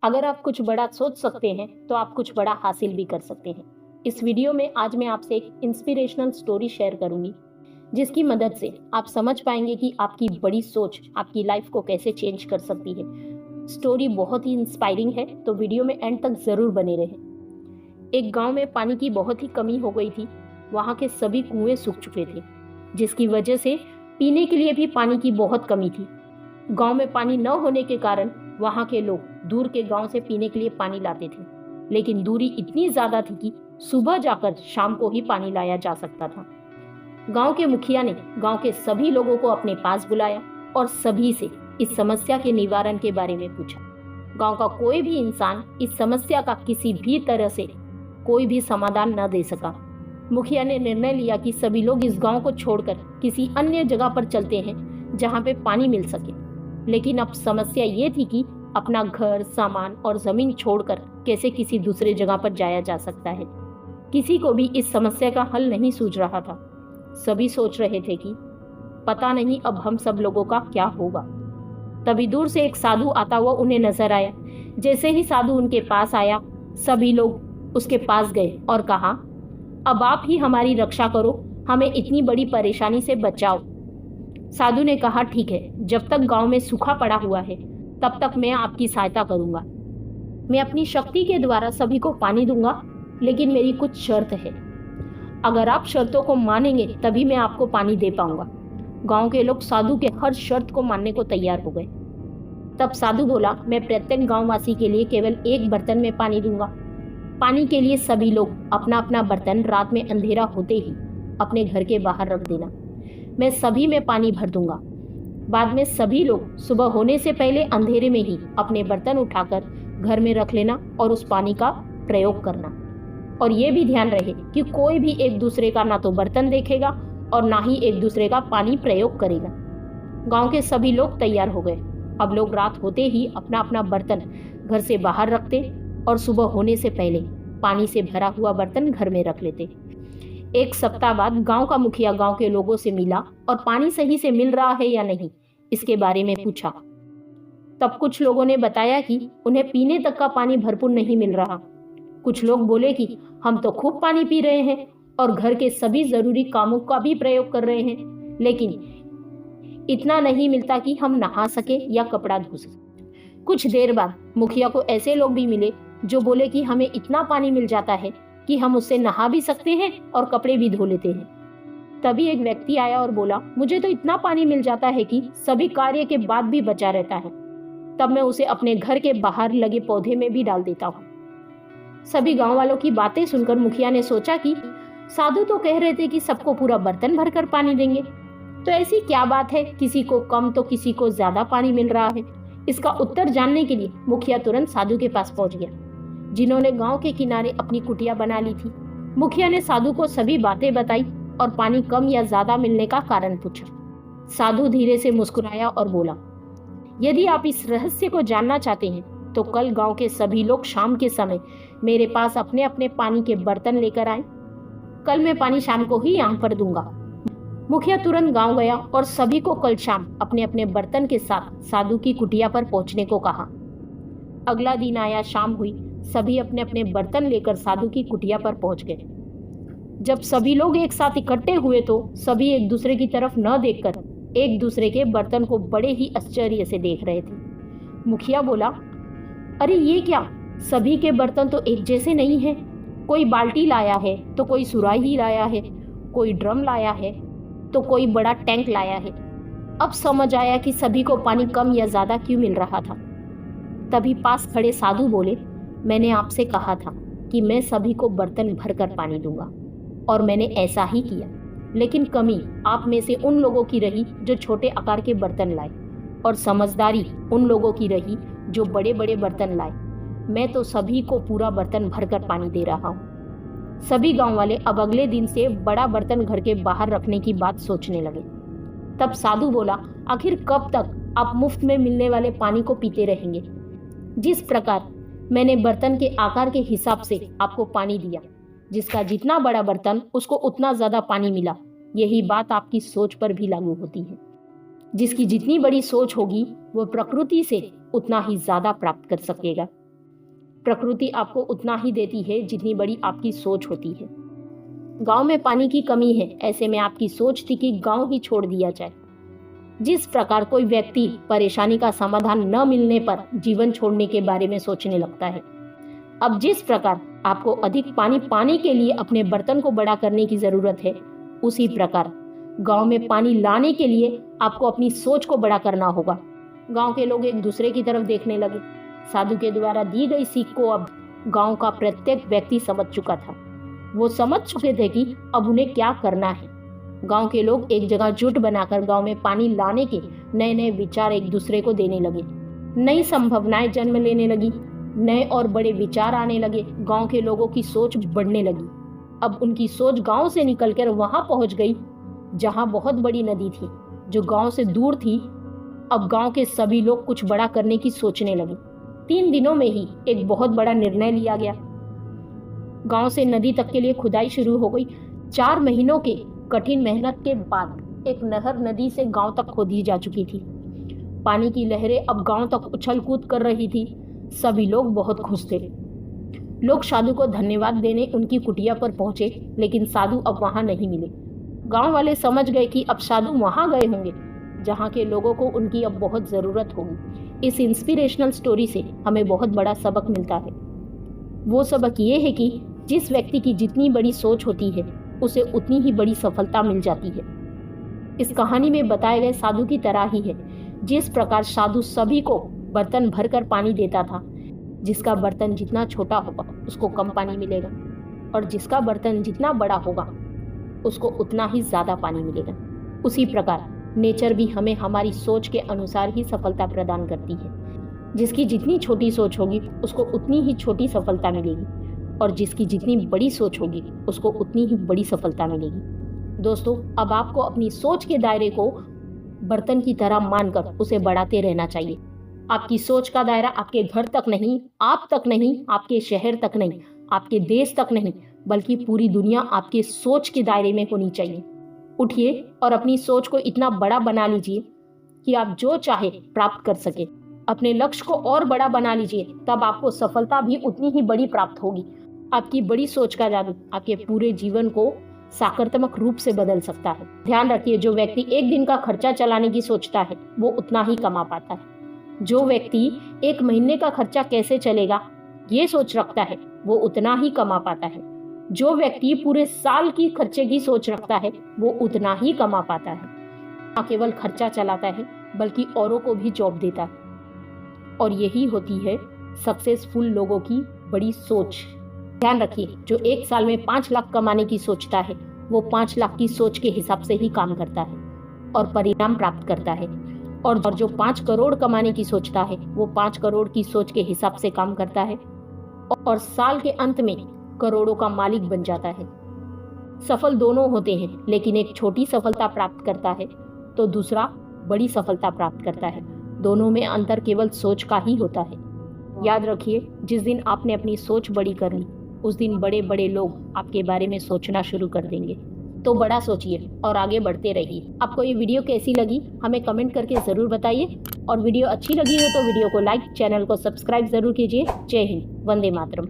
अगर आप कुछ बड़ा सोच सकते हैं तो आप कुछ बड़ा हासिल भी कर सकते हैं। इस वीडियो में आज मैं आपसे एक इंस्पिरेशनल स्टोरी शेयर करूंगी जिसकी मदद से आप समझ पाएंगे कि आपकी बड़ी सोच आपकी लाइफ को कैसे चेंज कर सकती है। स्टोरी बहुत ही इंस्पायरिंग है तो वीडियो में एंड तक जरूर बने रहें। एक गांव में पानी की बहुत ही कमी हो गई थी। वहां के सभी कुएं सूख चुके थे, जिसकी वजह से पीने के लिए भी पानी की बहुत कमी थी। गांव में पानी न होने के कारण वहां के लोग दूर के गांव से पीने के लिए पानी लाते थे, लेकिन दूरी इतनी ज्यादा थी कि सुबह जाकर शाम को ही पानी लाया जा सकता था। गांव के मुखिया ने गांव के सभी लोगों को अपने पास बुलाया और सभी से इस समस्या के निवारण के बारे में पूछा। गांव का कोई भी इंसान इस समस्या का किसी भी तरह से कोई भी समाधान न दे सका। मुखिया ने निर्णय लिया कि सभी लोग इस गांव को छोड़कर किसी अन्य जगह पर चलते हैं जहां पे पानी मिल सके। लेकिन अब समस्या ये थी कि अपना घर, सामान और जमीन छोड़कर कैसे किसी दूसरे जगह पर जाया जा सकता है। किसी को भी इस समस्या का हल नहीं सूझ रहा था। सभी सोच रहे थे कि पता नहीं अब हम सब लोगों का क्या होगा। तभी दूर से एक साधु आता हुआ उन्हें नजर आया। जैसे ही साधु उनके पास आया, सभी लोग उसके पास गए और कहा, अब आप ही हमारी रक्षा करो, हमें इतनी बड़ी परेशानी से बचाओ। साधु ने कहा, ठीक है, जब तक गांव में सूखा पड़ा हुआ है तब तक मैं आपकी सहायता करूंगा। मैं अपनी शक्ति के द्वारा सभी को पानी दूंगा, लेकिन मेरी कुछ शर्त है। अगर आप शर्तों को मानेंगे तभी मैं आपको पानी दे पाऊंगा। गांव के लोग साधु के हर शर्त को मानने को तैयार हो गए। तब साधु बोला, मैं प्रत्येक गांववासी के लिए केवल एक बर्तन में पानी दूंगा। पानी के लिए सभी लोग अपना अपना बर्तन रात में अंधेरा होते ही अपने घर के बाहर रख देना। मैं सभी में पानी भर दूंगा। बाद में सभी लोग सुबह होने से पहले अंधेरे में ही अपने बर्तन उठाकर घर में रख लेना और उस पानी का प्रयोग करना। और ये भी ध्यान रहे कि कोई भी एक दूसरे का ना तो बर्तन देखेगा और ना ही एक दूसरे का पानी प्रयोग करेगा। गांव के सभी लोग तैयार हो गए। अब लोग रात होते ही अपना अपना बर्तन घर से बाहर रखते और सुबह होने से पहले पानी से भरा हुआ बर्तन घर में रख लेते। एक सप्ताह बाद गांव का मुखिया गांव के लोगों से मिला और पानी सही से मिल रहा है या नहीं इसके बारे में पूछा। तब कुछ लोगों ने बताया कि उन्हें पीने तक का पानी भरपूर नहीं मिल रहा। कुछ लोग बोले कि हम तो खूब पानी पी रहे हैं और घर के सभी जरूरी कामों का भी प्रयोग कर रहे हैं, लेकिन इतना नहीं मिलता कि हम नहा सके या कपड़ा धो सके। कुछ देर बाद मुखिया को ऐसे लोग भी मिले जो बोले कि हमें इतना पानी मिल जाता है कि हम उससे नहा भी सकते हैं और कपड़े भी धो लेते हैं। तभी एक व्यक्ति आया और बोला, मुझे तो इतना पानी मिल जाता है कि सभी कार्य के बाद भी बचा रहता है। तब मैं उसे अपने घर के बाहर लगे पौधे में भी डाल देता हूँ। सभी गांव वालों की बातें सुनकर मुखिया ने सोचा कि साधु तो कह रहे थे कि सबको पूरा बर्तन भरकर पानी देंगे, तो ऐसी क्या बात है, किसी को कम तो किसी को ज्यादा पानी मिल रहा है। इसका उत्तर जानने के लिए मुखिया तुरंत साधु के पास पहुंच गया, जिन्होंने गांव के किनारे अपनी कुटिया बना ली थी। मुखिया ने साधु को सभी बातें बताई और पानी कम या ज्यादा मिलने का कारण पूछा। साधु धीरे से मुस्कुराया और बोला, यदि आप इस रहस्य को जानना चाहते हैं तो कल गांव के सभी लोग शाम के समय मेरे पास अपने अपने पानी के बर्तन लेकर आए। कल मैं पानी शाम को ही यहाँ पर दूंगा। मुखिया तुरंत गांव गया और सभी को कल शाम अपने अपने बर्तन के साथ साधु की कुटिया पर पहुंचने को कहा। अगला दिन आया, शाम हुई, सभी अपने अपने बर्तन लेकर साधु की कुटिया पर पहुंच गए। जब सभी लोग एक साथ इकट्ठे हुए तो सभी एक दूसरे की तरफ न देखकर एक दूसरे के बर्तन को बड़े ही आश्चर्य से देख रहे थे। मुखिया बोला, अरे ये क्या, सभी के बर्तन तो एक जैसे नहीं हैं। कोई बाल्टी लाया है तो कोई सुराही लाया है, कोई ड्रम लाया है तो कोई बड़ा टैंक लाया है। अब समझ आया कि सभी को पानी कम या ज्यादा क्यों मिल रहा था। तभी पास खड़े साधु बोले, मैंने आपसे कहा था कि मैं सभी को बर्तन भरकर पानी दूंगा और मैंने ऐसा ही किया, लेकिन कमी आप में से उन लोगों की रही जो छोटे आकार के बर्तन लाए और समझदारी उन लोगों की रही जो बड़े बड़े बर्तन लाए। मैं तो सभी को पूरा बर्तन भरकर पानी दे रहा हूँ। सभी गांव वाले अब अगले दिन से बड़ा बर्तन घर के बाहर रखने की बात सोचने लगे। तब साधु बोला, आखिर कब तक आप मुफ्त में मिलने वाले पानी को पीते रहेंगे? जिस प्रकार मैंने बर्तन के आकार के हिसाब से आपको पानी दिया, जिसका जितना बड़ा बर्तन उसको उतना ज्यादा पानी मिला, यही बात आपकी सोच पर भी लागू होती है। जिसकी जितनी बड़ी सोच होगी वो प्रकृति से उतना ही ज्यादा प्राप्त कर सकेगा। प्रकृति आपको उतना ही देती है जितनी बड़ी आपकी सोच होती है। गांव में पानी की कमी है, ऐसे में आपकी सोच थी कि गांव ही छोड़ दिया जाए। जिस प्रकार कोई व्यक्ति परेशानी का समाधान न मिलने पर जीवन छोड़ने के बारे में सोचने लगता है, अब जिस प्रकार आपको अधिक पानी पाने के लिए अपने बर्तन को बड़ा करने की जरूरत है, उसी प्रकार गांव में पानी लाने के लिए आपको अपनी सोच को बड़ा करना होगा। गांव के लोग एक दूसरे की तरफ देखने लगे। साधु के द्वारा दी गई सीख को अब गांव का प्रत्येक व्यक्ति समझ चुका था। वो समझ चुके थे कि अब उन्हें क्या करना है। गांव के लोग एक जगह जुट बनाकर गांव में पानी लाने के नए नए विचार एक दूसरे को देने लगे। नई संभावनाएं जन्म लेने लगी, नए और बड़े विचार आने लगे। गांव के लोगों की सोच बढ़ने लगी। अब उनकी सोच गांव से निकलकर वहां पहुंच गई जहां बहुत बड़ी नदी थी, जो गांव से दूर थी। अब गांव के सभी लोग कुछ बड़ा करने की सोचने लगे। 3 दिनों में ही एक बहुत बड़ा निर्णय लिया गया। गांव से नदी तक के लिए खुदाई शुरू हो गई। 4 महीनों के कठिन मेहनत के बाद एक नहर नदी से गांव तक खोदी जा चुकी थी। पानी की लहरें अब गांव तक उछल कूद कर रही थी। सभी लोग बहुत खुश थे। लोग साधु को धन्यवाद देने उनकी कुटिया पर पहुंचे, लेकिन साधु अब वहां नहीं मिले। गांव वाले समझ गए कि अब साधु वहां गए होंगे जहां के लोगों को उनकी अब बहुत जरूरत होगी। इस इंस्पिरेशनल स्टोरी से हमें बहुत बड़ा सबक मिलता है। वो सबक ये है कि जिस व्यक्ति की जितनी बड़ी सोच होती है, उसे उतनी ही बड़ी सफलता मिल जाती है। इस कहानी में बताए गए साधु की तरह ही है। जिस प्रकार साधु सभी को बर्तन भरकर पानी देता था, जिसका बर्तन जितना छोटा होगा उसको कम पानी मिलेगा, और जिसका बर्तन जितना बड़ा होगा उसको उतना ही ज्यादा पानी मिलेगा। उसी प्रकार नेचर भी हमें हमारी सोच के अनुसार ही सफलता प्रदान करती है। जिसकी जितनी छोटी सोच होगी उसको उतनी ही छोटी सफलता मिलेगी, और जिसकी जितनी बड़ी सोच होगी उसको उतनी ही बड़ी सफलता मिलेगी। दोस्तों, अब आपको अपनी सोच के दायरे को बर्तन की तरह मानकर उसे बढ़ाते रहना चाहिए। आपकी सोच का दायरा आपके घर तक नहीं, आप तक नहीं, आपके शहर तक नहीं, आपके देश तक नहीं, बल्कि पूरी दुनिया आपके सोच के दायरे में होनी चाहिए। उठिए और अपनी सोच को इतना बड़ा बना लीजिए कि आप जो चाहे प्राप्त कर सके। अपने लक्ष्य को और बड़ा बना लीजिए, तब आपको सफलता भी उतनी ही बड़ी प्राप्त होगी। आपकी बड़ी सोच का जादू आपके पूरे जीवन को सकारात्मक रूप से बदल सकता है। ध्यान रखिए, जो व्यक्ति एक दिन का खर्चा चलाने की सोचता है वो उतना ही कमा पाता है। जो व्यक्ति 1 महीने का खर्चा कैसे चलेगा ये सोच रखता है वो उतना ही कमा पाता है। जो व्यक्ति पूरे साल की खर्चे की सोच रखता है वो उतना ही कमा पाता है। न केवल खर्चा चलाता है बल्कि औरों को भी जॉब देता है। और यही होती है सक्सेसफुल लोगों की बड़ी सोच। ध्यान रखिए, जो 1 साल में 5 लाख कमाने की सोचता है वो 5 लाख की सोच के हिसाब से ही काम करता है और परिणाम प्राप्त करता है। और जो 5 करोड़ कमाने की सोचता है वो 5 करोड़ की सोच के हिसाब से काम करता है और साल के अंत में करोड़ों का मालिक बन जाता है। सफल दोनों होते हैं, लेकिन एक छोटी सफलता प्राप्त करता है तो दूसरा बड़ी सफलता प्राप्त करता है। दोनों में अंतर केवल सोच का ही होता है। याद रखिए, जिस दिन आपने अपनी सोच बड़ी कर ली उस दिन बड़े बड़े लोग आपके बारे में सोचना शुरू कर देंगे। तो बड़ा सोचिए और आगे बढ़ते रहिए। आपको ये वीडियो कैसी लगी हमें कमेंट करके ज़रूर बताइए, और वीडियो अच्छी लगी हो तो वीडियो को लाइक, चैनल को सब्सक्राइब ज़रूर कीजिए। जय हिंद, वंदे मातरम।